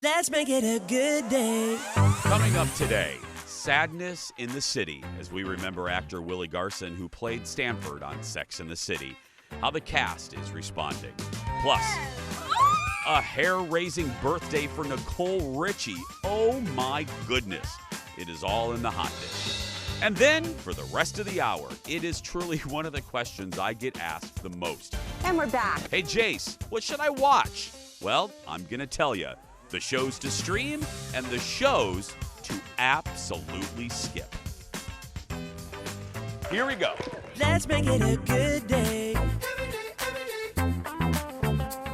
Let's make it a good day. Coming up today, sadness in the city as we remember actor Willie Gerson, who played Stanford on Sex and the City, how the cast is responding. Plus, a hair-raising birthday for Nicole Richie. Oh my goodness. It is all in the hot dish. And then, for the rest of the hour, it is truly one of the questions I get asked the most. And we're back. Hey, Jace, what should I watch? Well, I'm going to tell you. The shows to stream and the shows to absolutely skip. Here we go. Let's make it a good day.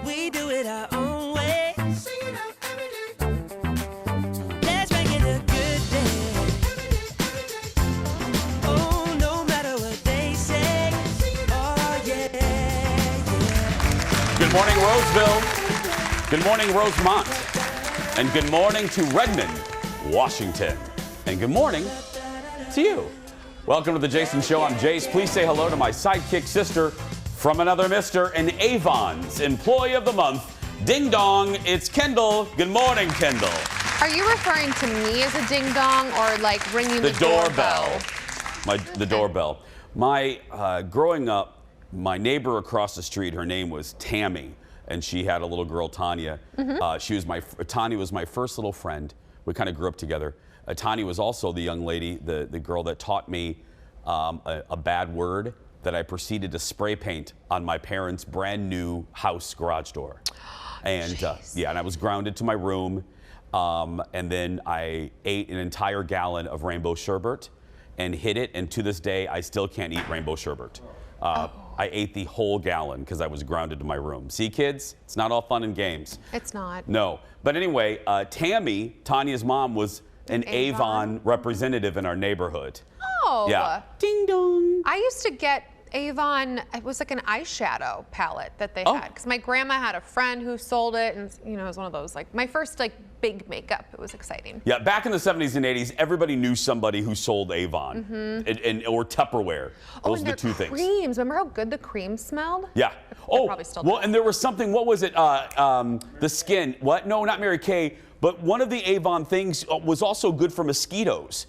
We do it our own way. Let's make it a good day. Oh, no matter what they say. Oh, yeah, yeah. Good morning, Roseville. Good morning, Rosemont. And good morning to Redmond, Washington. And good morning to you. Welcome to the Jason Show. I'm Jace. Please say hello to my sidekick sister from another mister and Avon's Employee of the Month. Ding dong, it's Kendall. Good morning, Kendall. Are you referring to me as a ding dong or like ringing the doorbell? The doorbell. Growing up, my neighbor across the street, her name was Tammy. And she had a little girl, Tanya. Tanya was my first little friend. We kind of grew up together. Tanya was also the young lady, the girl that taught me a bad word that I proceeded to spray paint on my parents' brand new house garage door. And and I was grounded to my room. And then I ate an entire gallon of rainbow sherbet and hid it. And to this day, I still can't eat rainbow sherbet. I ate the whole gallon because I was grounded to my room. See, kids, it's not all fun and games. It's not. No. But anyway, Tammy, Tanya's mom, was an Avon representative in our neighborhood. Oh. Yeah. Ding dong. I used to get Avon, it was like an eyeshadow palette that they had. Because my grandma had a friend who sold it. And, you know, it was one of those, like, my first, like, big makeup. It was exciting. Yeah, back in the 70s and 80s, everybody knew somebody who sold Avon or Tupperware. Those are the two things. Creams. Remember how good the cream smelled? Yeah. Probably still do. And there was something, what was it? The skin. What? No, not Mary Kay. But one of the Avon things was also good for mosquitoes.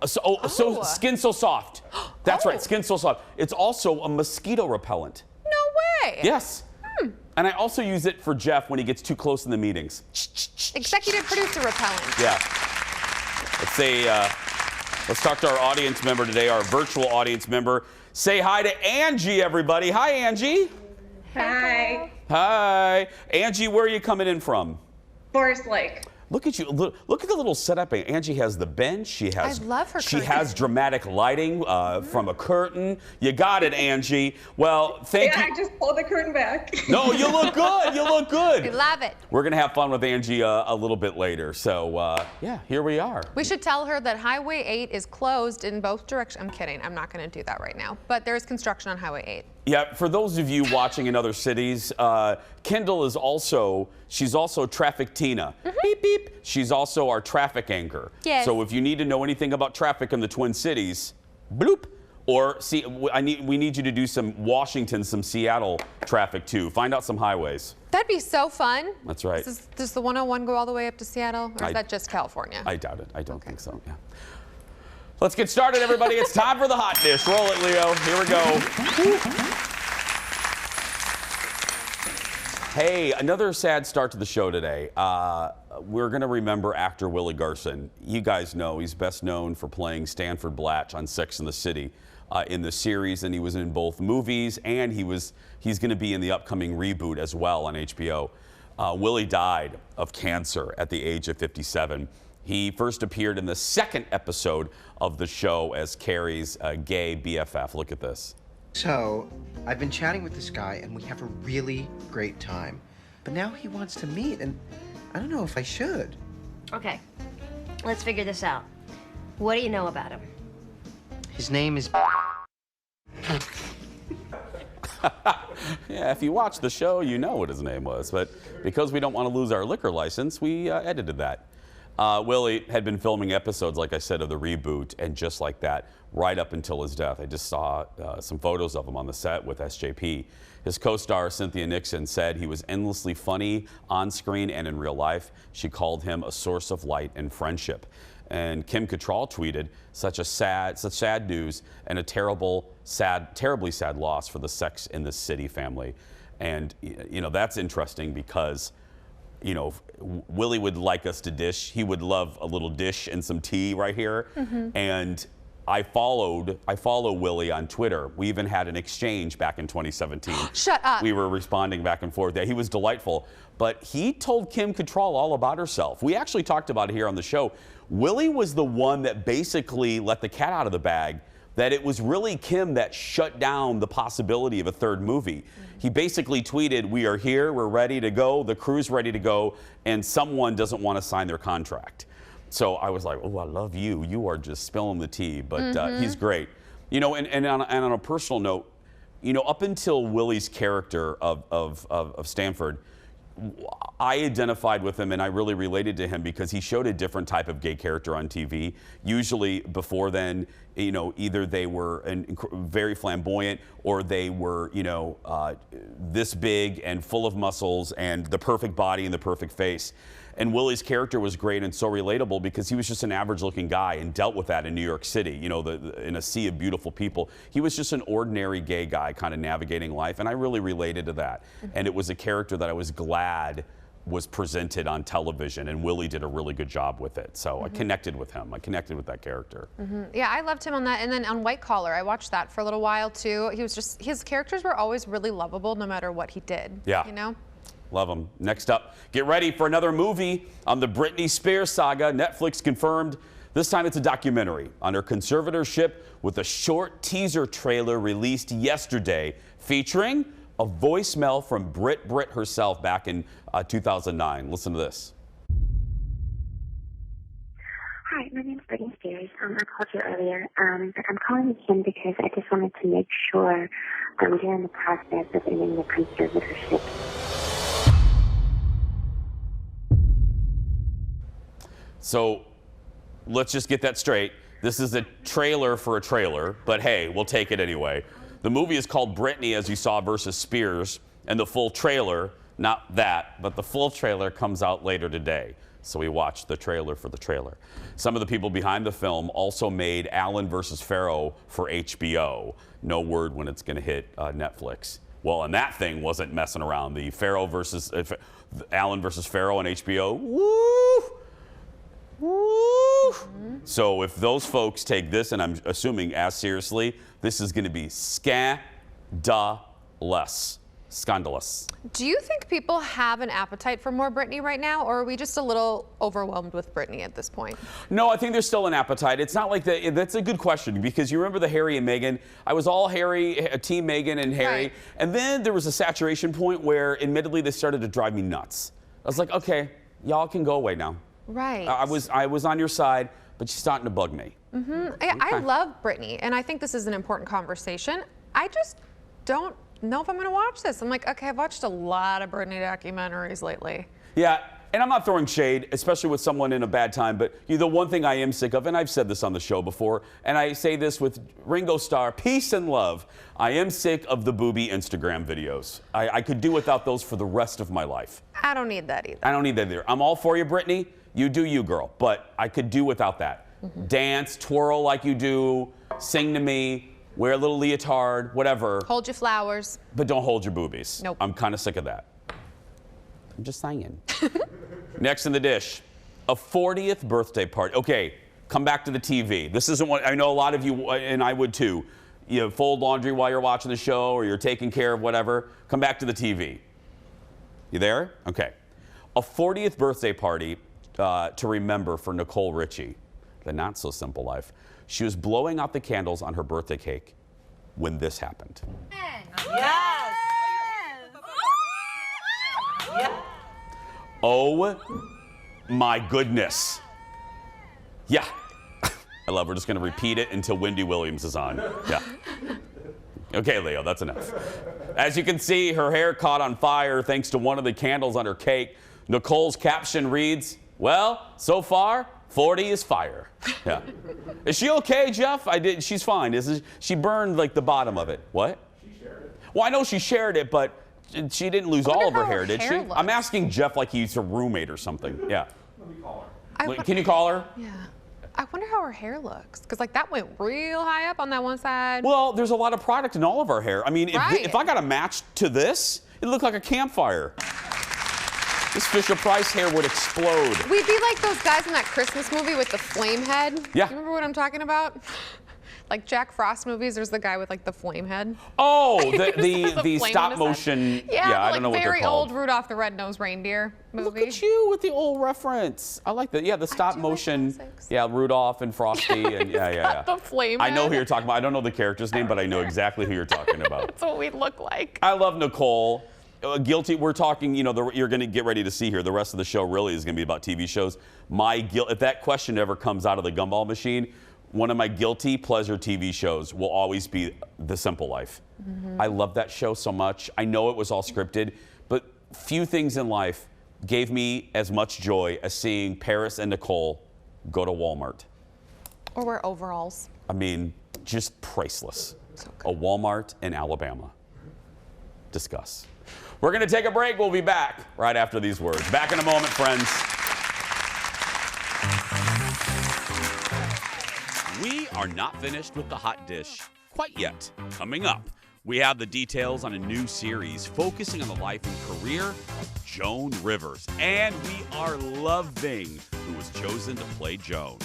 So Skin So Soft. That's right, Skin So Soft. It's also a mosquito repellent. No way. Yes. And I also use it for Jeff when he gets too close in the meetings. Executive producer repellent. Yeah. Let's talk to our audience member today, our virtual audience member. Say hi to Angie, everybody. Hi, Angie. Hi. Hi. Angie, where are you coming in from? Forest Lake. Look at you. Look at the little setup. Angie has the bench. She has. I love her She curtain. has dramatic lighting from a curtain. You got it, Angie. Well, thank you. I just pulled the curtain back. No, you look good. You look good. We love it. We're going to have fun with Angie a little bit later. So, yeah, here we are. We should tell her that Highway 8 is closed in both directions. I'm kidding. I'm not going to do that right now. But there is construction on Highway 8. Yeah, for those of you watching in other cities, Kendall is she's also Traffic Tina. Beep, beep. She's also our traffic anchor. Yes. So if you need to know anything about traffic in the Twin Cities, bloop. Or we need you to do some Washington, some Seattle traffic too. Find out some highways. That'd be so fun. That's right. Does the 101 go all the way up to Seattle? Or is that just California? I doubt it. I don't think so, yeah. Let's get started, everybody. It's time for the hot dish. Roll it, Leo. Here we go. Hey, another sad start to the show today. We're going to remember actor Willie Gerson. You guys know he's best known for playing Stanford Blatch on Sex and the City in the series, and he was in both movies, and he's going to be in the upcoming reboot as well on HBO. Willie died of cancer at the age of 57. He first appeared in the second episode of the show as Carrie's gay BFF. Look at this. So, I've been chatting with this guy, and we have a really great time. But now he wants to meet, and I don't know if I should. Okay, let's figure this out. What do you know about him? His name is... Yeah, if you watch the show, you know what his name was. But because we don't want to lose our liquor license, we edited that. Willie had been filming episodes, like I said, of the reboot, and just like that, right up until his death. I just saw some photos of him on the set with SJP. His co-star, Cynthia Nixon, said he was endlessly funny on screen and in real life. She called him a source of light and friendship. And Kim Cattrall tweeted, such sad news and a terribly sad loss for the Sex in the City family. And, you know, that's interesting because, you know, Willie would like us to dish. He would love a little dish and some tea right here. And I follow Willie on Twitter. We even had an exchange back in 2017. Shut up. We were responding back and forth. He was delightful. But he told Kim Cattrall all about herself. We actually talked about it here on the show. Willie was the one that basically let the cat out of the bag, that it was really Kim that shut down the possibility of a third movie. He basically tweeted, "We are here, we're ready to go, the crew's ready to go, and someone doesn't want to sign their contract." So I was like, oh, I love you. You are just spilling the tea, but he's great. You know, and on a personal note, you know, up until Willie's character of Stanford, I identified with him and I really related to him because he showed a different type of gay character on TV. Usually before then, you know, either they were very flamboyant or they were, you know, this big and full of muscles and the perfect body and the perfect face. And Willie's character was great and so relatable because he was just an average-looking guy and dealt with that in New York City, you know, in a sea of beautiful people. He was just an ordinary gay guy kind of navigating life, and I really related to that. And it was a character that I was glad was presented on television, and Willie did a really good job with it. So I connected with him. I connected with that character. Yeah, I loved him on that. And then on White Collar, I watched that for a little while, too. He was just, his characters were always really lovable no matter what he did. Yeah. You know? Love them. Next up, get ready for another movie on the Britney Spears saga. Netflix confirmed this time it's a documentary on her conservatorship with a short teaser trailer released yesterday featuring a voicemail from Brit herself back in 2009. Listen to this. Hi, my name's Britney Spears. I called you earlier, but I'm calling again because I just wanted to make sure you're in the process of ending the conservatorship. So let's just get that straight. This is a trailer for a trailer, but hey, we'll take it anyway. The movie is called Britney, as you saw, versus Spears, and the full trailer, not that, but the full trailer comes out later today. So we watched the trailer for the trailer. Some of the people behind the film also made Allen versus Farrow for HBO. No word when it's going to hit Netflix. Well, and that thing wasn't messing around. The Farrow versus Allen versus Farrow on HBO. Woo! Woo! So if those folks take this, and I'm assuming as seriously, this is going to be scandalous. Do you think people have an appetite for more Britney right now, or are we just a little overwhelmed with Britney at this point? No, I think there's still an appetite. It's not like that's a good question because you remember the Harry and Meghan. I was all Harry, Team Meghan and Harry, and then there was a saturation point where, admittedly, they started to drive me nuts. I was like, okay, y'all can go away now. Right. I was on your side, but she's starting to bug me. I love Britney, and I think this is an important conversation. I just don't know if I'm going to watch this. I'm like, okay, I've watched a lot of Britney documentaries lately. Yeah, and I'm not throwing shade, especially with someone in a bad time, but the one thing I am sick of, and I've said this on the show before, and I say this with Ringo Starr, peace and love, I am sick of the booby Instagram videos. I could do without those for the rest of my life. I don't need that either. I don't need that either. I'm all for you, Britney. You do you, girl, but I could do without that. Dance, twirl like you do, sing to me, wear a little leotard, whatever. Hold your flowers. But don't hold your boobies. Nope. I'm kind of sick of that. I'm just saying. Next in the dish, a 40th birthday party. Okay, come back to the TV. This isn't what, I know a lot of you, and I would too, you fold laundry while you're watching the show or you're taking care of whatever. Come back to the TV. You there? Okay. A 40th birthday party to remember for Nicole Richie, the not so simple life. She was blowing out the candles on her birthday cake when this happened. Yes! Oh my goodness. Yeah. I love, we're just going to repeat it until Wendy Williams is on. Yeah. Okay, Leo, that's enough. As you can see, her hair caught on fire thanks to one of the candles on her cake. Nicole's caption reads, Well, so far, 40 is fire. Yeah. Is she okay, Jeff? She's fine. She burned like the bottom of it. What? She shared it. Well, I know she shared it, but she didn't lose all of her hair, did she? I'm asking Jeff like he's a roommate or something. Yeah. Let me call her. Can you call her? Yeah. I wonder how her hair looks, because like that went real high up on that one side. Well, there's a lot of product in all of our hair. I mean, if I got a match to this, it looked like a campfire. This Fisher-Price hair would explode. We'd be like those guys in that Christmas movie with the flame head. Yeah. You remember what I'm talking about? Like Jack Frost movies, there's the guy with like the flame head. Oh, the stop motion. Yeah, I don't know what they're very called. old Rudolph the Red-Nosed Reindeer movie. Look at you with the old reference. I like that. Yeah, the stop motion. Yeah, Rudolph and Frosty and yeah. The flame I know head. who you're talking about. I don't know the character's name, but I know exactly who you're talking about. That's what we look like. I love Nicole. Guilty. We're talking. You're going to get ready to see here. The rest of the show really is going to be about TV shows. My guilt. If that question ever comes out of the gumball machine, one of my guilty pleasure TV shows will always be The Simple Life. Mm-hmm. I love that show so much. I know it was all scripted, but few things in life gave me as much joy as seeing Paris and Nicole go to Walmart. Or wear overalls. I mean, just priceless. So a Walmart in Alabama. Discuss. We're going to take a break. We'll be back right after these words. Back in a moment, friends. We are not finished with the hot dish quite yet. Coming up, we have the details on a new series focusing on the life and career of Joan Rivers. And we are loving who was chosen to play Joan.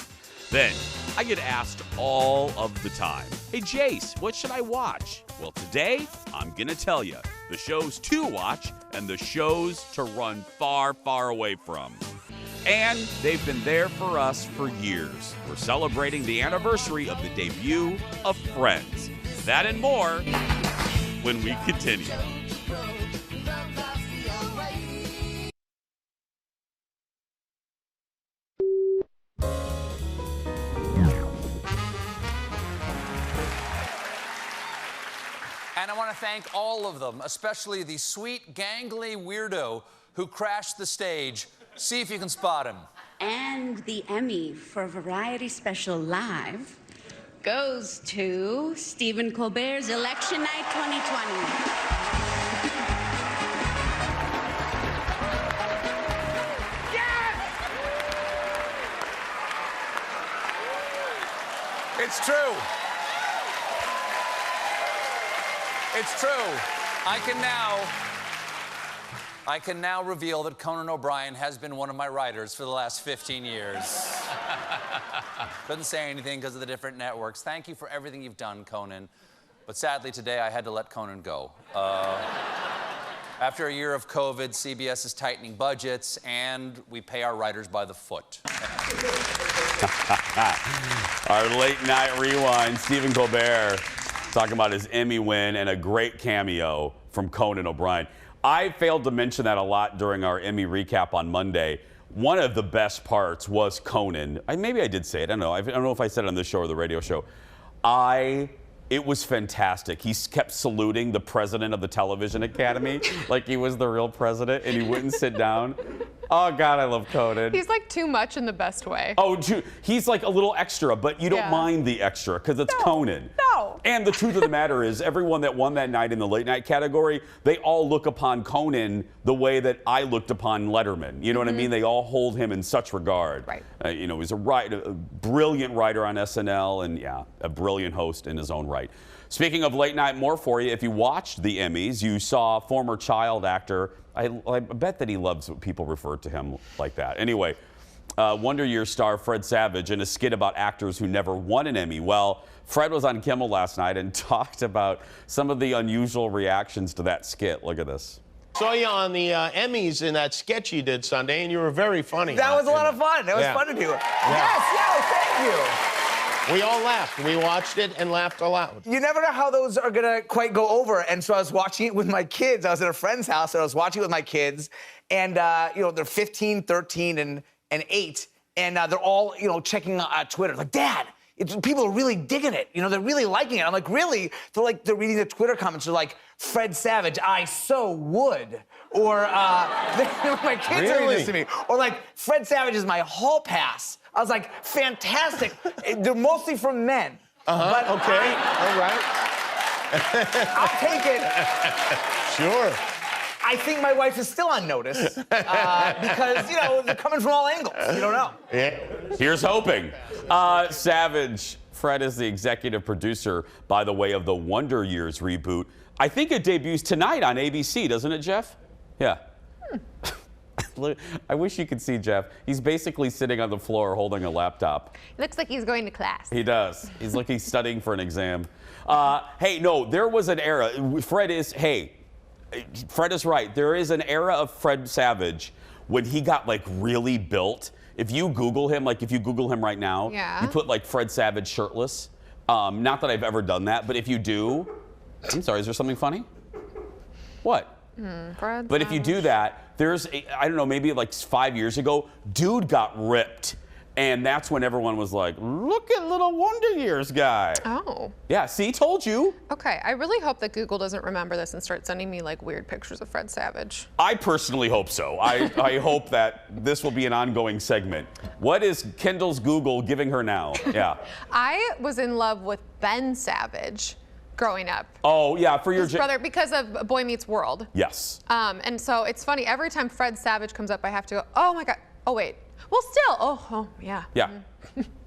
Then, I get asked all of the time, hey Jace, what should I watch? Well, today, I'm gonna tell you the shows to watch and the shows to run far, far away from. And they've been there for us for years. We're celebrating the anniversary of the debut of Friends. That and more when we continue. And I want to thank all of them, especially the sweet, gangly weirdo who crashed the stage. See if you can spot him. And the Emmy for Variety Special Live goes to Stephen Colbert's Election Night 2020. It's true. It's true. I can now reveal that Conan O'Brien has been one of my writers for the last 15 years. Couldn't say anything because of the different networks. Thank you for everything you've done, Conan. But sadly, today I had to let Conan go. After a year of COVID, CBS is tightening budgets, and we pay our writers by the foot. Our late night rewind, Stephen Colbert talking about his Emmy win and a great cameo from Conan O'Brien. I failed to mention that a lot during our Emmy recap on Monday. One of the best parts was Conan. Maybe I did say it. I don't know. I don't know if I said it on this show or the radio show. It was fantastic. He kept saluting the president of the Television Academy like he was the real president, and he wouldn't sit down. Oh, God, I love Conan. He's like too much in the best way. Oh, he's like a little extra, but you don't mind the extra because it's Conan. No. And the truth of the matter is, everyone that won that night in the late night category, they all look upon Conan the way that I looked upon Letterman. You know what I mean? They all hold him in such regard. Right. He's a brilliant writer on SNL and, a brilliant host in his own right. Speaking of late night, more for you. If you watched the Emmys, you saw former child actor. I bet that he loves when people refer to him like that. Anyway, Wonder Years star Fred Savage in a skit about actors who never won an Emmy. Well, Fred was on Kimmel last night and talked about some of the unusual reactions to that skit. Look at this. Saw you on the Emmys in that sketch you did Sunday, and you were very funny. That was a lot of fun. It was fun to do. Yes, thank you. We all laughed. We watched it and laughed aloud. You never know how those are gonna quite go over, and so I was watching it with my kids. I was at a friend's house, and I was watching it with my kids, and they're 15, 13, and 8, and they're all checking Twitter, like, Dad, people are really digging it. You know, they're really liking it. I'm like, really? They're reading the Twitter comments. They're like, Fred Savage, I so would. Or my kids are reading this to me. Or like, Fred Savage is my hall pass. I was like, fantastic. They're mostly from men. But Okay. All right. I'll take it. Sure. I think my wife is still on notice because, you know, they're coming from all angles. You don't know. Yeah. Here's hoping. Savage, Fred is the executive producer, by the way, of the Wonder Years reboot. I think it debuts tonight on ABC, doesn't it, Jeff? Yeah. I wish you could see Jeff. He's basically sitting on the floor holding a laptop. Looks like he's going to class. He does. He's like he's studying for an exam. Hey, no, there was an era. Fred is right. There is an era of Fred Savage when he got like really built. If you Google him right now, you put like Fred Savage shirtless. Not that I've ever done that, but if you do, I'm sorry, is there something funny? What? But if you do that, I don't know, maybe like 5 years ago, dude got ripped. And that's when everyone was like, look at little Wonder Years guy. Oh. Yeah, see, told you. Okay, I really hope that Google doesn't remember this and start sending me like weird pictures of Fred Savage. I personally hope so. I hope that this will be an ongoing segment. What is Kendall's Google giving her now? Yeah. I was in love with Ben Savage growing up. Oh, yeah, for your his brother, because of Boy Meets World. Yes. And so it's funny, every time Fred Savage comes up, I have to go, oh my God, oh wait. Well, still, oh, yeah. Yeah.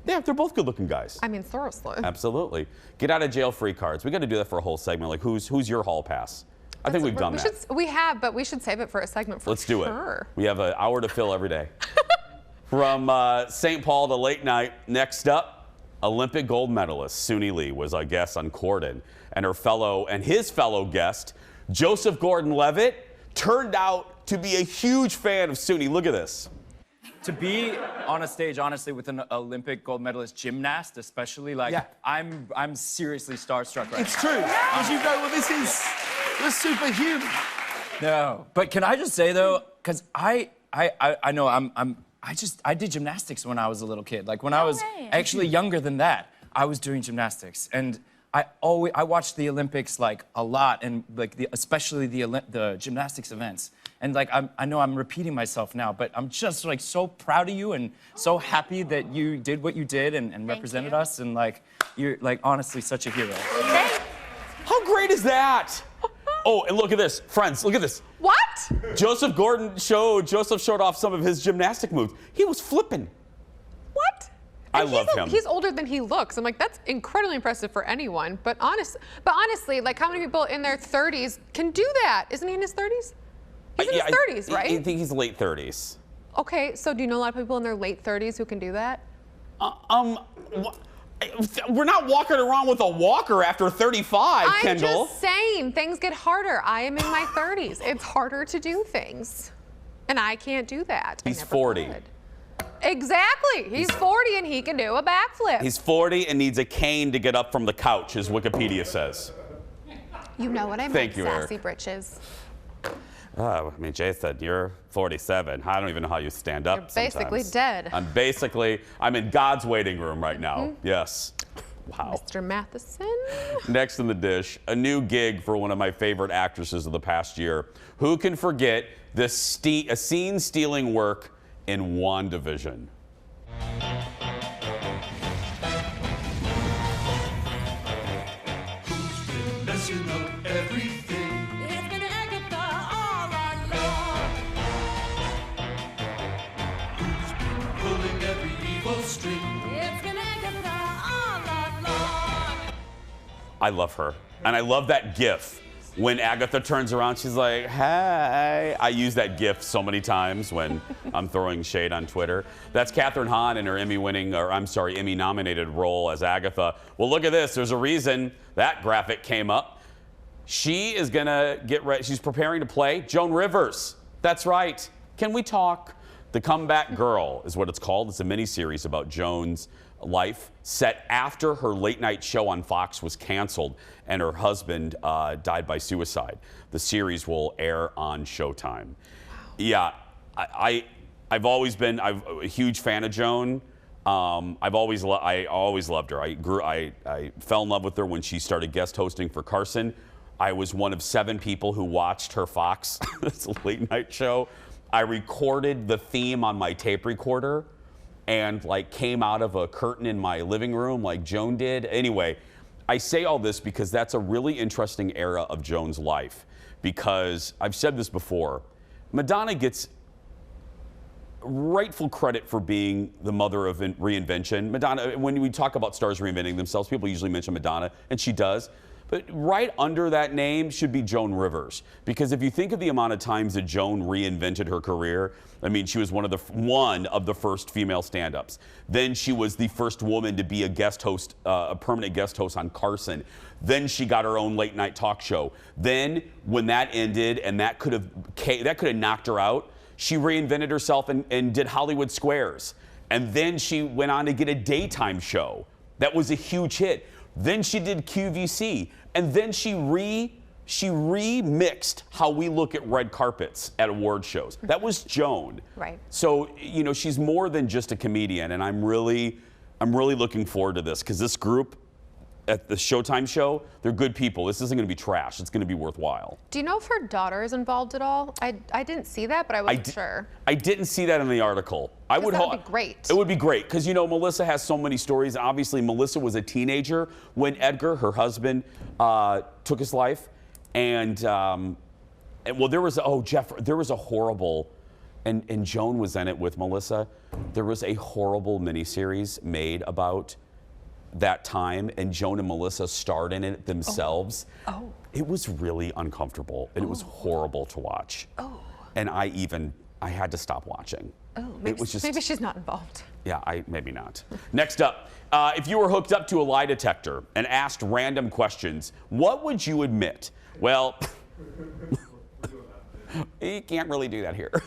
Yeah, they're both good-looking guys. I mean, thoroughly. Absolutely. Get out of jail free cards. We got to do that for a whole segment. Like, who's your hall pass? I think we've done that. We have, but we should save it for a segment for Let's do it. sure. We have an hour to fill every day. From St. Paul to late night. Next up, Olympic gold medalist Suni Lee was a guest on Corden, and his fellow guest, Joseph Gordon-Levitt, turned out to be a huge fan of Suni. Look at this. To be on a stage, honestly, with an Olympic gold medalist gymnast, especially, like, I'm seriously starstruck right now. It's true. Because you go, well, we're superhuman. No, but can I just say though, because I know I did gymnastics when I was a little kid. Like when I was actually younger than that, I was doing gymnastics, and I watched the Olympics like a lot, and like especially the gymnastics events. And like I know I'm repeating myself now, but I'm just like so proud of you and so happy that you did what you did and represented us, and like you're like honestly such a hero. How great is that? Oh, and look at this, friends. Look at this. What? Joseph showed off some of his gymnastic moves. He was flipping. What? I love him. He's older than he looks. I'm like, that's incredibly impressive for anyone. But honestly, like how many people in their 30s can do that? Isn't he in his 30s? He's in his 30s, right? I think he's late 30s. Okay, so do you know a lot of people in their late 30s who can do that? We're not walking around with a walker after 35, Kendall. I'm just saying, things get harder. I am in my 30s. It's harder to do things. And I can't do that. He's 40. Could. Exactly. He's 40 and he can do a backflip. He's 40 and needs a cane to get up from the couch, as Wikipedia says. You know what I meant, Thank you, sassy Eric. britches. I mean, Jay said, you're 47. I don't even know how you stand up sometimes. Basically dead. I'm in God's waiting room right now. Yes. Wow. Mr. Matheson. Next in the dish, a new gig for one of my favorite actresses of the past year. Who can forget a scene-stealing work in WandaVision? Messing up everything. It's been Agatha all along. Who's been pulling every evil string? It's been Agatha all along. I love her. And I love that gif. When Agatha turns around, she's like, hey. I use that gif so many times when I'm throwing shade on Twitter. That's Kathryn Hahn in her Emmy-nominated role as Agatha. Well, look at this. There's a reason that graphic came up. She is gonna get ready. She's preparing to play Joan Rivers. That's right. Can we talk? The Comeback Girl is what it's called. It's a miniseries about Joan's life set after her late-night show on Fox was canceled and her husband died by suicide. The series will air on Showtime. Wow. Yeah, I've always been a huge fan of Joan. I always loved her. I fell in love with her when she started guest hosting for Carson. I was one of 7 people who watched her Fox it's a late night show. I recorded the theme on my tape recorder and like came out of a curtain in my living room like Joan did. Anyway, I say all this because that's a really interesting era of Joan's life, because I've said this before, Madonna gets rightful credit for being the mother of reinvention. Madonna, when we talk about stars reinventing themselves, people usually mention Madonna, and she does. But right under that name should be Joan Rivers, because if you think of the amount of times that Joan reinvented her career, I mean, she was one of the first female stand-ups. Then she was the first woman to be a guest host, a permanent guest host on Carson. Then she got her own late night talk show. Then when that ended, and that could have knocked her out, she reinvented herself and did Hollywood Squares. And then she went on to get a daytime show. That was a huge hit. Then she did QVC. And then she remixed how we look at red carpets at award shows. That was Joan. Right. So, you know, she's more than just a comedian. And I'm really looking forward to this, because this group at the Showtime show, they're good people. This isn't going to be trash. It's going to be worthwhile. Do you know if her daughter is involved at all? I didn't see that, but I wasn't sure. I didn't see that in the article. That would be great. It would be great, because, you know, Melissa has so many stories. Obviously, Melissa was a teenager when Edgar, her husband, took his life. And well, there was a horrible, and Joan was in it with Melissa. There was a horrible miniseries made about that time, and Joan and Melissa starred in it themselves. Oh. It was really uncomfortable, and it was horrible to watch. Oh. And I had to stop watching. Oh, maybe she's not involved. Yeah, maybe not. Next up, if you were hooked up to a lie detector and asked random questions, what would you admit? Well, you can't really do that here.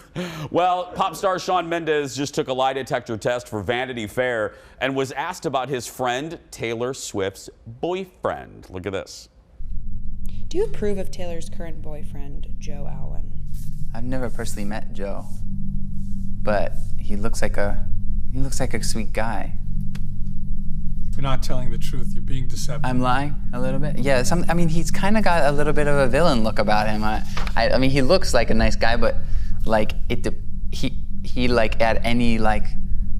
Well, pop star Shawn Mendes just took a lie detector test for Vanity Fair and was asked about his friend Taylor Swift's boyfriend. Look at this. Do you approve of Taylor's current boyfriend, Joe Alwyn? I've never personally met Joe, but he looks like a sweet guy. You're not telling the truth. You're being deceptive. I'm lying a little bit. Yeah, I mean, he's kind of got a little bit of a villain look about him. I mean, he looks like a nice guy, but like he like at any like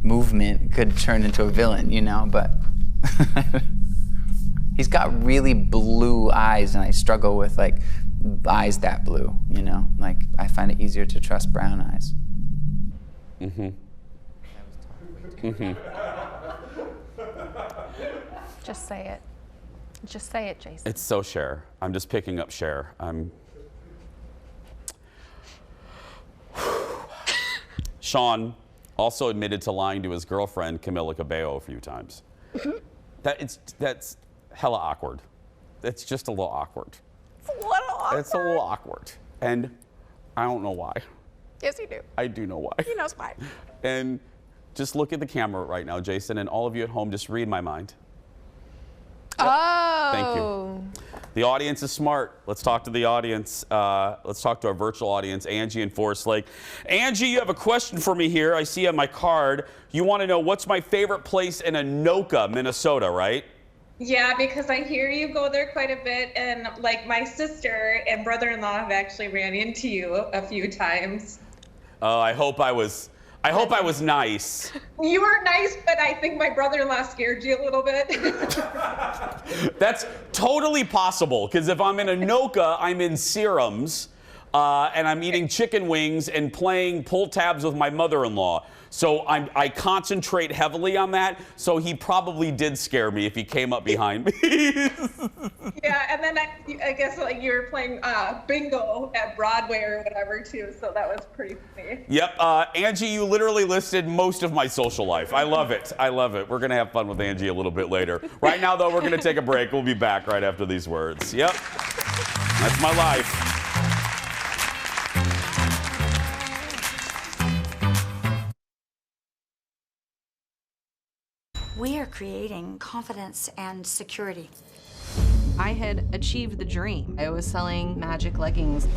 movement could turn into a villain, you know. But he's got really blue eyes, and I struggle with like eyes that blue, you know. Like I find it easier to trust brown eyes. Mm-hmm. Mm-hmm. Just say it. Just say it, Jason. It's so Cher. I'm just picking up Cher. Shawn also admitted to lying to his girlfriend, Camila Cabello, a few times. That's hella awkward. It's just a little awkward. It's a little awkward. And I don't know why. Yes, you do. I do know why. He knows why. And just look at the camera right now, Jason, and all of you at home, just read my mind. Yep. Oh. Thank you. The audience is smart. Let's talk to the audience. Let's talk to our virtual audience, Angie in Forest Lake. Angie, you have a question for me here. I see on my card. You want to know what's my favorite place in Anoka, Minnesota, right? Yeah, because I hear you go there quite a bit, and like my sister and brother-in-law have actually ran into you a few times. Oh, I hope I was nice. You were nice, but I think my brother-in-law scared you a little bit. That's totally possible, because if I'm in Anoka, I'm in Serums, and I'm eating chicken wings and playing pull tabs with my mother-in-law. So I concentrate heavily on that, so he probably did scare me if he came up behind me. Yeah, and then I guess like you were playing bingo at Broadway or whatever too, so that was pretty funny. Yep, Angie, you literally listed most of my social life. I love it. I love it. We're gonna have fun with Angie a little bit later. Right now, though, we're gonna take a break. We'll be back right after these words. Yep, that's my life. We are creating confidence and security. I had achieved the dream. I was selling magic leggings.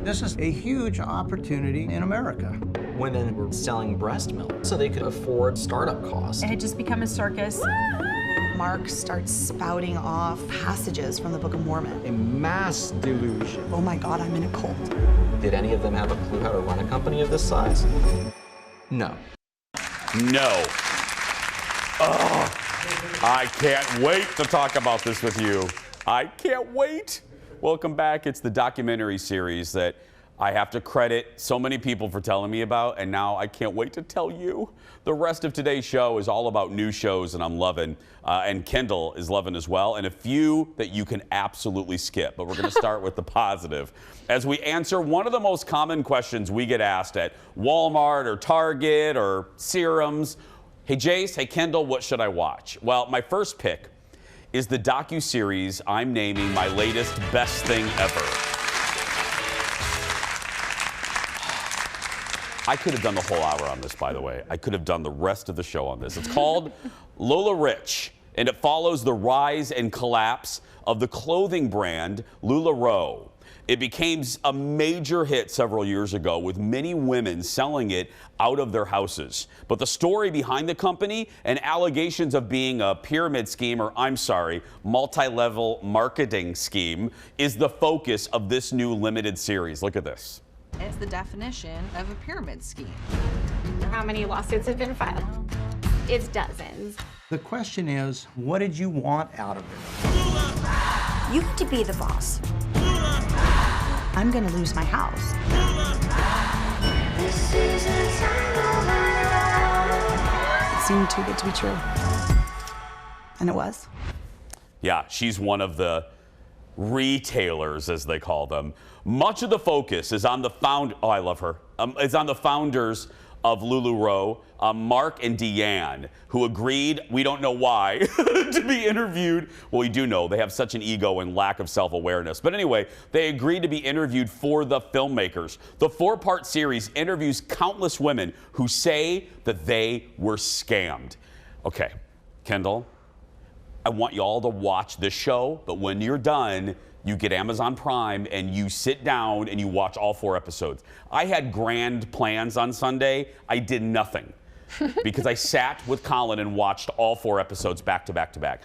This is a huge opportunity in America. Women were selling breast milk so they could afford startup costs. It had just become a circus. Mark starts spouting off passages from the Book of Mormon. A mass delusion. Oh my God, I'm in a cult. Did any of them have a clue how to run a company of this size? No. No. Oh, I can't wait to talk about this with you. I can't wait. Welcome back. It's the documentary series that I have to credit so many people for telling me about, and now I can't wait to tell you. The rest of today's show is all about new shows, and I'm loving, and Kendall is loving as well, and a few that you can absolutely skip. But we're going to start with the positive as we answer one of the most common questions we get asked at Walmart or Target or serums. Hey, Jace, hey, Kendall, what should I watch? Well, my first pick is the docuseries I'm naming my latest best thing ever. I could have done the whole hour on this, by the way. I could have done the rest of the show on this. It's called Lola Rich, and it follows the rise and collapse of the clothing brand LuLaRoe. It became a major hit several years ago, with many women selling it out of their houses. But the story behind the company and allegations of being a pyramid scheme, or I'm sorry, multi-level marketing scheme, is the focus of this new limited series. Look at this. It's the definition of a pyramid scheme. How many lawsuits have been filed? It's dozens. The question is, what did you want out of it? You get to be the boss. I'm gonna lose my house. It seemed too good to be true. And it was. Yeah, she's one of the retailers, as they call them. Much of the focus is on the I love her. It's on the founders of LuLaRoe, Mark and Deanne, who agreed, we don't know why, to be interviewed. Well, we do know they have such an ego and lack of self-awareness. But anyway, they agreed to be interviewed for the filmmakers. The 4-part series interviews countless women who say that they were scammed. Okay, Kendall, I want you all to watch this show, but when you're done, you get Amazon Prime and you sit down and you watch all 4 episodes. I had grand plans on Sunday. I did nothing because I sat with Colin and watched all 4 episodes back to back to back.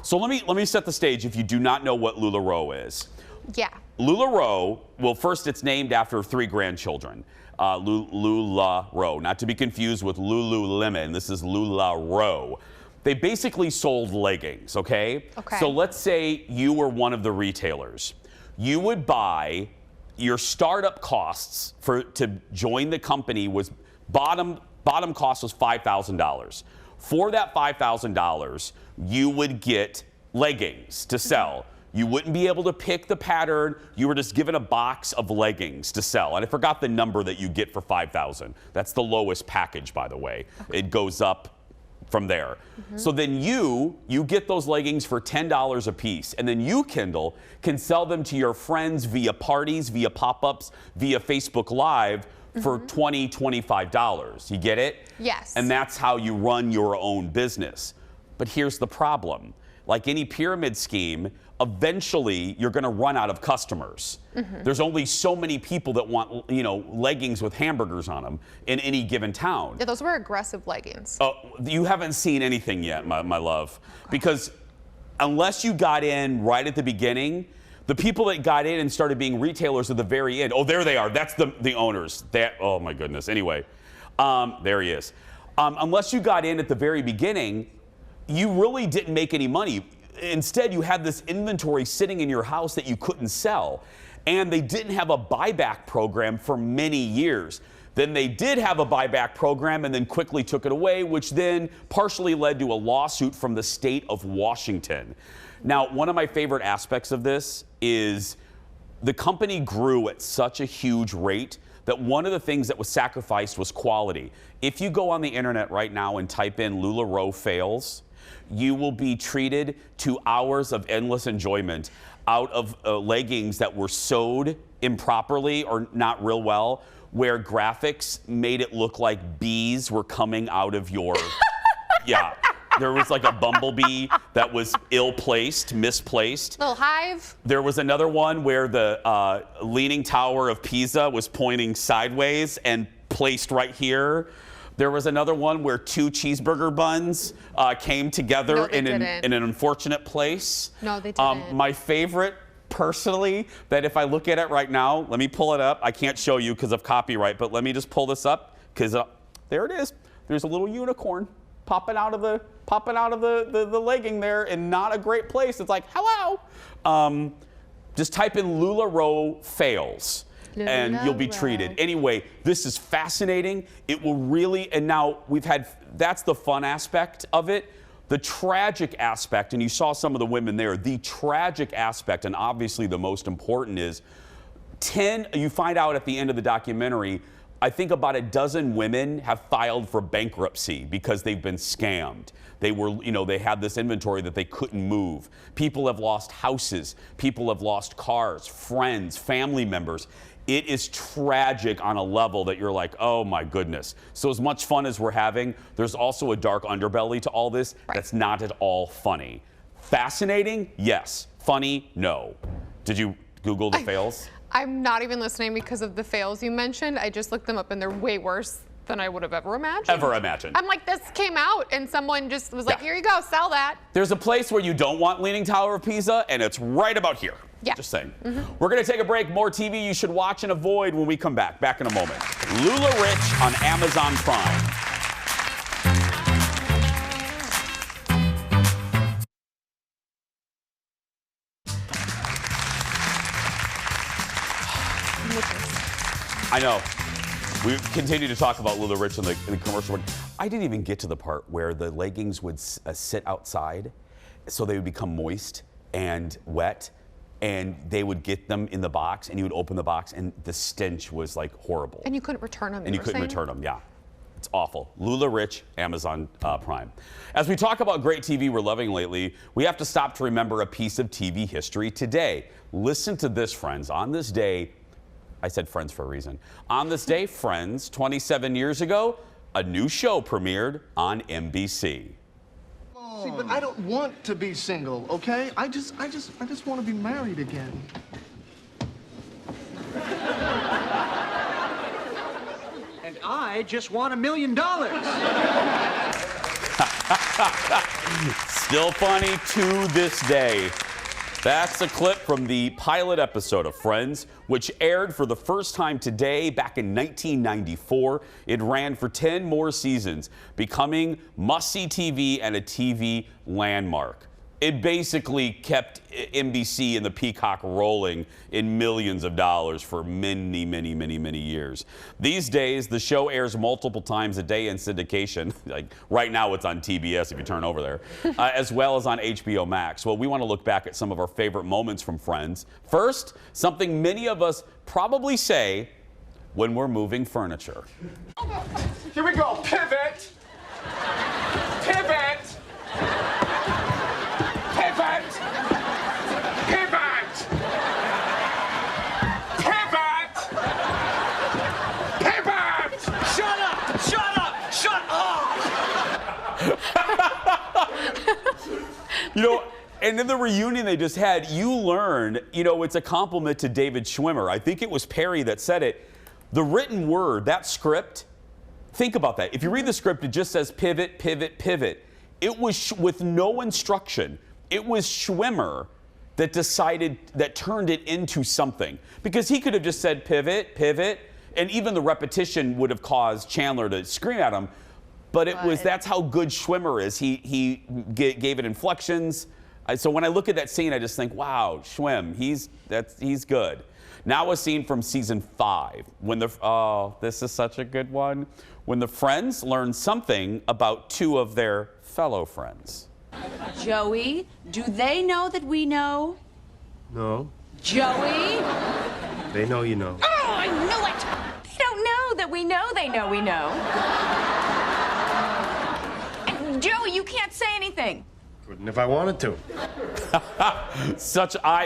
So let me set the stage if you do not know what LuLaRoe is. Yeah. LuLaRoe, well, first it's named after 3 grandchildren. LuLaRoe, not to be confused with Lululemon. This is LuLaRoe. They basically sold leggings, okay? Okay. So let's say you were one of the retailers. You would buy, your startup costs to join the company was bottom cost was $5,000. For that $5,000, you would get leggings to sell. You wouldn't be able to pick the pattern. You were just given a box of leggings to sell. And I forgot the number that you get for $5,000. That's the lowest package, by the way. Okay. It goes up from there. So then you get those leggings for $10 a piece, and then you, Kendall, can sell them to your friends via parties, via pop-ups, via Facebook Live for $20, $25. You get it? Yes. And that's how you run your own business. But here's the problem. Like any pyramid scheme, eventually you're going to run out of customers. There's only so many people that want, leggings with hamburgers on them in any given town. Yeah, those were aggressive leggings. Oh, you haven't seen anything yet, my love, because unless you got in right at the beginning, the people that got in and started being retailers at the very end, oh, there they are. That's the owners. Oh my goodness. Anyway, there he is. Unless you got in at the very beginning, you really didn't make any money. Instead, you had this inventory sitting in your house that you couldn't sell. And they didn't have a buyback program for many years. Then they did have a buyback program and then quickly took it away, which then partially led to a lawsuit from the state of Washington. Now, one of my favorite aspects of this is the company grew at such a huge rate that one of the things that was sacrificed was quality. If you go on the internet right now and type in LuLaRoe fails, you will be treated to hours of endless enjoyment out of leggings that were sewed improperly or not real well, where graphics made it look like bees were coming out of your, yeah. There was like a bumblebee that was ill-placed, misplaced. Little hive. There was another one where the Leaning Tower of Pisa was pointing sideways and placed right here. There was another one where 2 cheeseburger buns came together in an unfortunate place. No, they didn't. My favorite, personally, that if I look at it right now, let me pull it up. I can't show you because of copyright, but let me just pull this up because there it is. There's a little unicorn popping out of the legging there, in not a great place. It's like, hello. Just type in LuLaRoe fails. And you'll be treated. Anyway, this is fascinating. It will really, and now that's the fun aspect of it. The tragic aspect, and you saw some of the women there, the tragic aspect, and obviously the most important is you find out at the end of the documentary, I think about a dozen women have filed for bankruptcy because they've been scammed. They had this inventory that they couldn't move. People have lost houses. People have lost cars, friends, family members. It is tragic on a level that you're like, oh my goodness. So as much fun as we're having, there's also a dark underbelly to all this that's not at all funny. Fascinating? Yes. Funny? No. Did you Google the fails? I'm not even listening because of the fails you mentioned. I just looked them up and they're way worse than I would have ever imagined. I'm like, this came out and someone just was like, here you go, sell that. There's a place where you don't want Leaning Tower of Pisa, and it's right about here. Yeah. Just saying. We're going to take a break. More TV you should watch and avoid when we come back. Back in a moment. Lula Rich on Amazon Prime. I know. We continue to talk about Lula Rich in the commercial. I didn't even get to the part where the leggings would sit outside, so they would become moist and wet, and they would get them in the box, and you would open the box, and the stench was like horrible. And you couldn't return them. And you couldn't return them, yeah. It's awful. Lula Rich, Amazon Prime. As we talk about great TV we're loving lately, we have to stop to remember a piece of TV history today. Listen to this, friends. On this day, I said Friends for a reason. On this day, Friends, 27 years ago, a new show premiered on NBC. See, but I don't want to be single, okay? I just want to be married again. And I just want $1 million. Still funny to this day. That's a clip from the pilot episode of Friends, which aired for the first time today back in 1994. It ran for 10 more seasons, becoming must-see TV and a TV landmark. It basically kept NBC and the Peacock rolling in millions of dollars for many, many, many, many years. These days, the show airs multiple times a day in syndication. Like right now, it's on TBS if you turn over there, as well as on HBO Max. Well, we want to look back at some of our favorite moments from Friends. First, something many of us probably say when we're moving furniture. Here we go. Pivot. Pivot. Pivot! Pivot! Pivot! Pivot! Shut up! Shut up! Shut up! You know, and in the reunion they just had, you learn, you know, it's a compliment to David Schwimmer. I think it was Perry that said it. The written word, that script, think about that. If you read the script, it just says pivot, pivot, pivot. It was with no instruction. It was Schwimmer that turned it into something. Because he could have just said pivot, pivot, and even the repetition would have caused Chandler to scream at him. But that's how good Schwimmer is. He gave it inflections. So when I look at that scene, I just think, wow, Schwim, he's good. Now a scene from season 5. This is such a good one. When the friends learn something about 2 of their fellow friends. Joey, do they know that we know? No. Joey? They know you know. Oh, I knew it! They don't know that we know they know we know. And Joey, you can't say anything. Couldn't if I wanted to.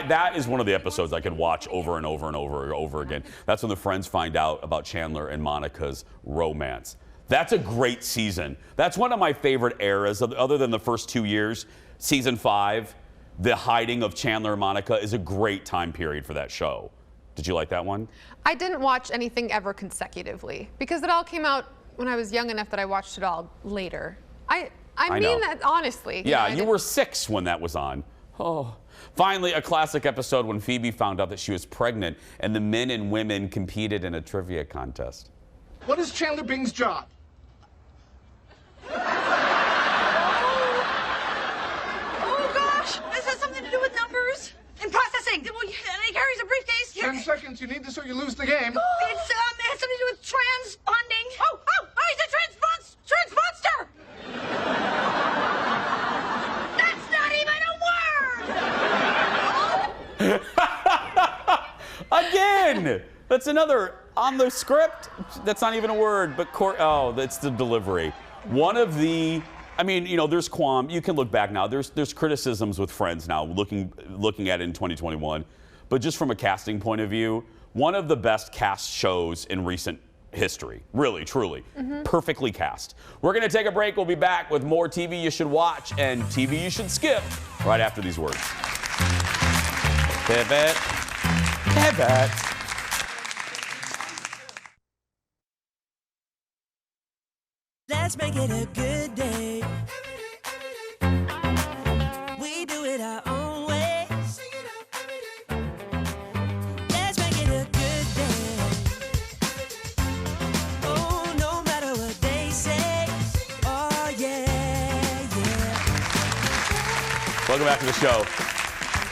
That is one of the episodes I could watch over and over and over again. That's when the friends find out about Chandler and Monica's romance. That's a great season. That's one of my favorite eras, other than the first 2 years. Season 5, the hiding of Chandler and Monica is a great time period for that show. Did you like that one? I didn't watch anything ever consecutively because it all came out when I was young enough that I watched it all later. I mean know. that honestly. Yeah, know, you were 6 when that was on. Oh. Finally, a classic episode when Phoebe found out that she was pregnant and the men and women competed in a trivia contest. What is Chandler Bing's job? Oh gosh, this has something to do with numbers and processing. Well, he carries a briefcase. 10 seconds, you need this or you lose the game. It has something to do with transponding. Oh, he's a transponster. That's not even a word. Again! That's another on the script. That's not even a word, but that's the delivery. One of the, I mean, you know, there's qualm. You can look back now. There's criticisms with Friends now, looking at it in 2021. But just from a casting point of view, one of the best cast shows in recent history. Really, truly. Perfectly cast. We're going to take a break. We'll be back with more TV you should watch and TV you should skip right after these words. Pivot. Pivot. Let's make it a good day. We do it our own way. Let's make it a good day. Oh, no matter what they say. Oh, yeah, yeah. Welcome back to the show.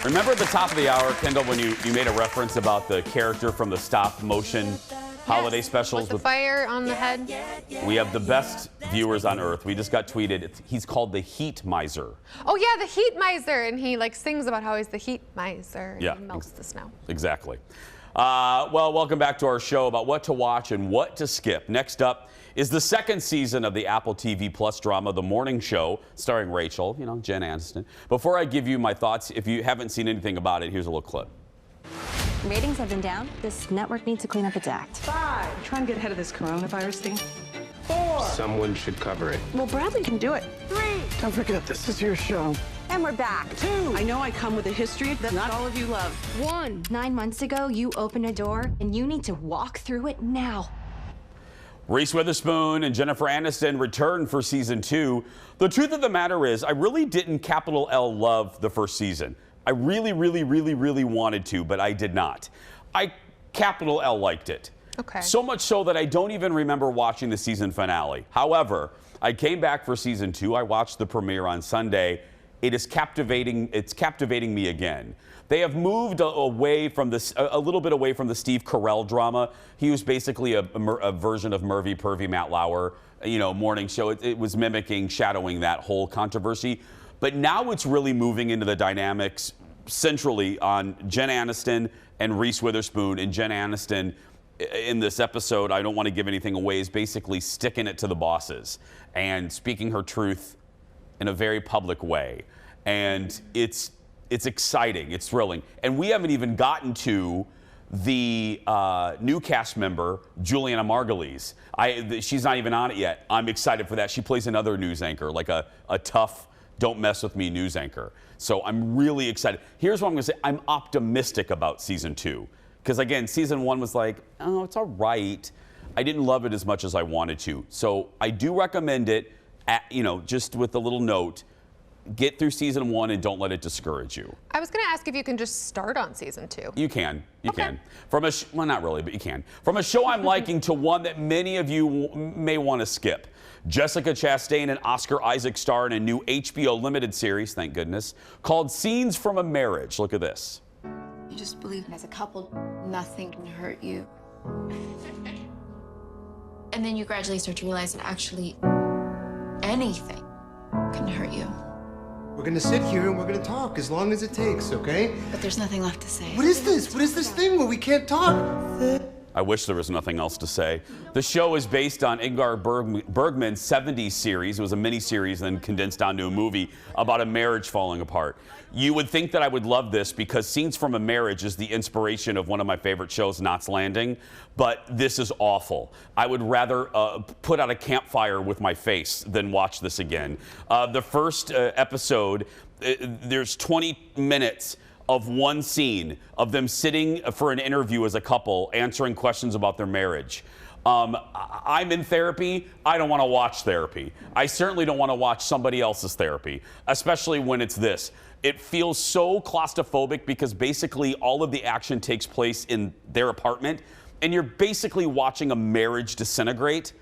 Remember at the top of the hour, Kendall, when you made a reference about the character from the stop motion holiday specials with the fire on the head. We have the best viewers on earth. We just got tweeted. He's called the Heat Miser. Oh yeah, the heat miser, and he like sings about how he's the heat miser and Yeah. he melts the snow. Exactly. Well, welcome back to our show about what to watch and what to skip. Next up is the second season of the Apple TV Plus drama, The Morning Show, starring Rachel, you know, Jen Aniston. Before I give you my thoughts, if you haven't seen anything about it, here's a little clip. Ratings have been down. This network needs to clean up its act. 5. Try and get ahead of this coronavirus thing. 4. Someone should cover it. Well, Bradley can do it. 3. Don't forget, this is your show. And we're back. 2. I know I come with a history that not all of you love. 1. 9 months ago, you opened a door, and you need to walk through it now. Reese Witherspoon and Jennifer Aniston return for season 2. The truth of the matter is, I really didn't capital L love the first season. I really wanted to, but I did not. I capital L liked it. Okay. So much so that I don't even remember watching the season finale. However, I came back for season 2. I watched the premiere on Sunday. It is captivating. It's captivating me again. They have moved away from this, a little bit away from the Steve Carell drama. He was basically a version of Mervy Pervy Matt Lauer, you know, morning show. It was mimicking, shadowing that whole controversy. But now it's really moving into the dynamics centrally on Jen Aniston and Reese Witherspoon. And Jen Aniston, in this episode, I don't want to give anything away, is basically sticking it to the bosses and speaking her truth in a very public way. And it's exciting, it's thrilling. And we haven't even gotten to the new cast member, Juliana Margulies. She's not even on it yet. I'm excited for that. She plays another news anchor, like a tough, don't mess with me news anchor. So I'm really excited. Here's what I'm gonna say. I'm optimistic about season 2. Because again, season 1 was like, oh, it's all right. I didn't love it as much as I wanted to. So I do recommend it, just with a little note. Get through season 1 and don't let it discourage you. I was going to ask if you can just start on season 2. You can. You can. Well, not really, but you can. From a show I'm liking to one that many of you may want to skip. Jessica Chastain and Oscar Isaac star in a new HBO limited series, thank goodness, called Scenes from a Marriage. Look at this. You just believe as a couple, nothing can hurt you. And then you gradually start to realize that actually anything can hurt you. We're gonna sit here and we're gonna talk as long as it takes, okay? But there's nothing left to say. What is this? What is this thing where we can't talk? I wish there was nothing else to say. The show is based on Ingmar Bergman's 70s series. It was a mini-series then condensed down to a movie about a marriage falling apart. You would think that I would love this because Scenes from a Marriage is the inspiration of one of my favorite shows, Knots Landing, but this is awful. I would rather put out a campfire with my face than watch this again. The first episode, there's 20 minutes of one scene of them sitting for an interview as a couple, answering questions about their marriage. I'm in therapy. I don't want to watch therapy. I certainly don't want to watch somebody else's therapy, especially when it's this. It feels so claustrophobic because basically all of the action takes place in their apartment, and you're basically watching a marriage disintegrate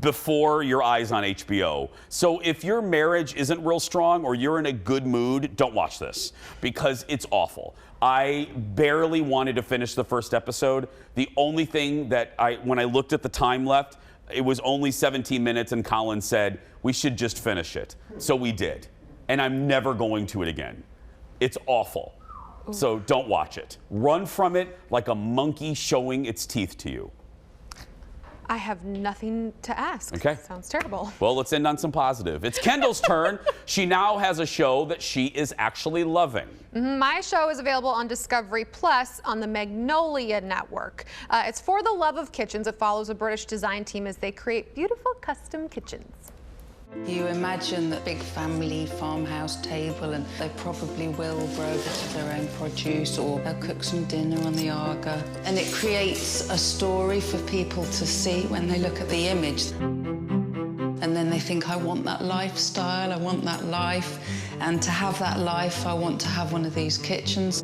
before your eyes on HBO. So if your marriage isn't real strong or you're in a good mood, don't watch this because it's awful. I barely wanted to finish the first episode. The only thing that when I looked at the time left, it was only 17 minutes and Colin said, we should just finish it. So we did. And I'm never going to it again. It's awful. So don't watch it. Run from it like a monkey showing its teeth to you. I have nothing to ask. Okay. Sounds terrible. Well, let's end on some positive. It's Kendall's turn. She now has a show that she is actually loving. My show is available on Discovery Plus on the Magnolia Network. It's For the Love of Kitchens. It follows a British design team as they create beautiful custom kitchens. You imagine that big family farmhouse table, and they probably will grow a bit of their own produce, or they'll cook some dinner on the Arga. And it creates a story for people to see when they look at the image. And then they think, I want that lifestyle, I want that life. And to have that life, I want to have one of these kitchens.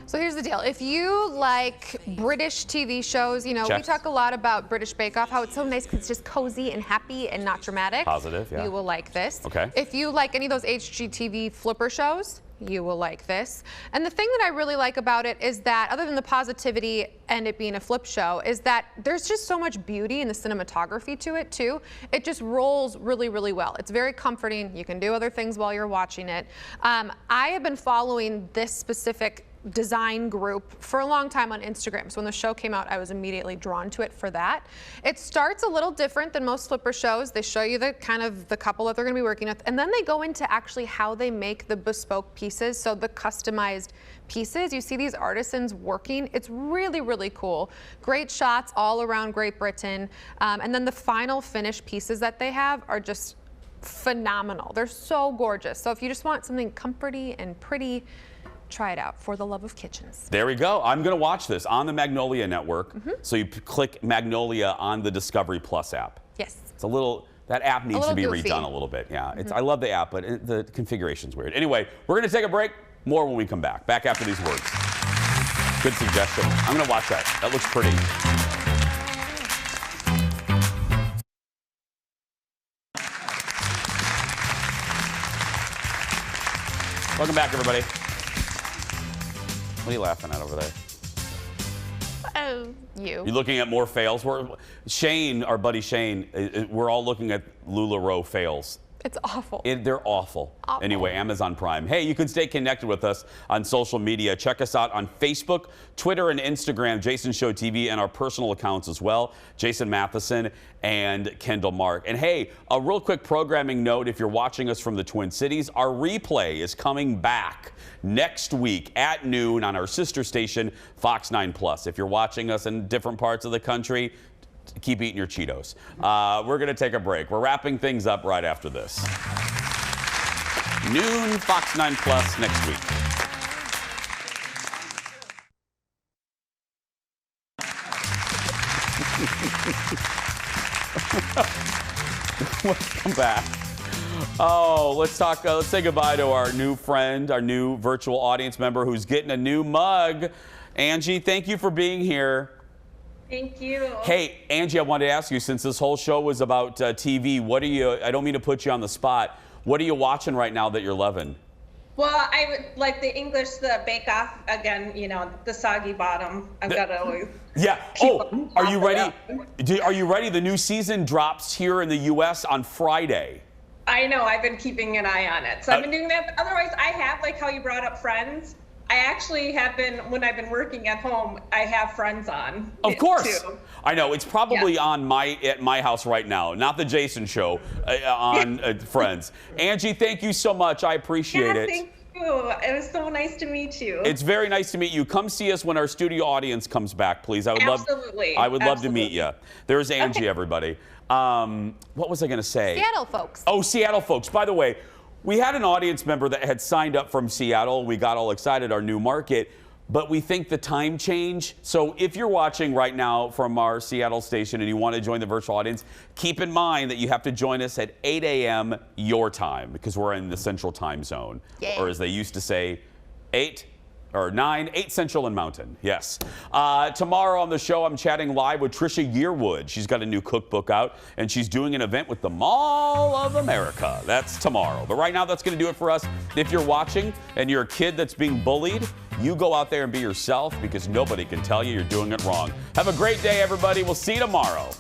So here's the deal. If you like British TV shows, you know, we talk a lot about British Bake Off, how it's so nice because it's just cozy and happy and not dramatic. Positive, yeah. You will like this. Okay. If you like any of those HGTV flipper shows, you will like this. And the thing that I really like about it is that, other than the positivity and it being a flip show, is that there's just so much beauty in the cinematography to it too. It just rolls really, really well. It's very comforting. You can do other things while you're watching it. I have been following this specific design group for a long time on Instagram. So when the show came out, I was immediately drawn to it for that. It starts a little different than most flipper shows. They show you the kind of the couple that they're going to be working with, and then they go into actually how they make the bespoke pieces, so the customized pieces. You see these artisans working. It's really, really cool. Great shots all around Great Britain. And then the final finished pieces that they have are just phenomenal. They're so gorgeous. So if you just want something comforty and pretty, try it out. For the Love of Kitchens. There we go. I'm going to watch this on the Magnolia Network. So you click Magnolia on the Discovery Plus app. Yes. It's a little, that app needs to be goofy. redone a little bit. Yeah, I love the app, but the configuration's weird. Anyway, we're going to take a break. More when we come back. Back after these words. Good suggestion. I'm going to watch that. That looks pretty. Welcome back, everybody. What are you laughing at over there? Oh, you. You're looking at more fails? Shane, our buddy Shane, we're all looking at LuLaRoe fails. It's awful. They're awful. Anyway, Amazon Prime. Hey, you can stay connected with us on social media. Check us out on Facebook, Twitter, and Instagram, Jason Show TV, and our personal accounts as well, Jason Matheson and Kendall Mark. And hey, a real quick programming note, if you're watching us from the Twin Cities, our replay is coming back next week at noon on our sister station, Fox 9 Plus. If you're watching us in different parts of the country, keep eating your Cheetos. We're going to take a break. We're wrapping things up right after this. Noon, Fox 9 Plus next week. Welcome back. Oh, let's talk. Let's say goodbye to our new friend, our new virtual audience member who's getting a new mug. Angie, thank you for being here. Thank you. Hey, Angie, I wanted to ask you, since this whole show was about TV, what are you, I don't mean to put you on the spot, what are you watching right now that you're loving? Well, I would like the English, the Bake Off, again, you know, the soggy bottom. I've got to always. Yeah. Oh, are you ready? Are you ready? The new season drops here in the U.S. on Friday. I know. I've been keeping an eye on it. So I've been doing that. But otherwise, I have, like how you brought up Friends. I actually have been, when I've been working at home, I have Friends on. Of course. Too. I know. It's probably on at my house right now, not the Jason Show, on Friends. Angie, thank you so much. I appreciate it. Thank you. It was so nice to meet you. It's very nice to meet you. Come see us when our studio audience comes back, please. I would Absolutely. love to meet you. There's Angie, everybody. What was I going to say? Seattle folks. Oh, Seattle folks. By the way, We had an audience member that had signed up from Seattle. We got all excited, our new market, but we think the time change. So if you're watching right now from our Seattle station and you want to join the virtual audience, keep in mind that you have to join us at 8 a.m. your time because we're in the Central Time Zone. Yeah. Or as they used to say, 8 Central and Mountain. Yes. Tomorrow on the show, I'm chatting live with Trisha Yearwood. She's got a new cookbook out, and she's doing an event with the Mall of America. That's tomorrow. But right now, that's going to do it for us. If you're watching and you're a kid that's being bullied, you go out there and be yourself because nobody can tell you you're doing it wrong. Have a great day, everybody. We'll see you tomorrow.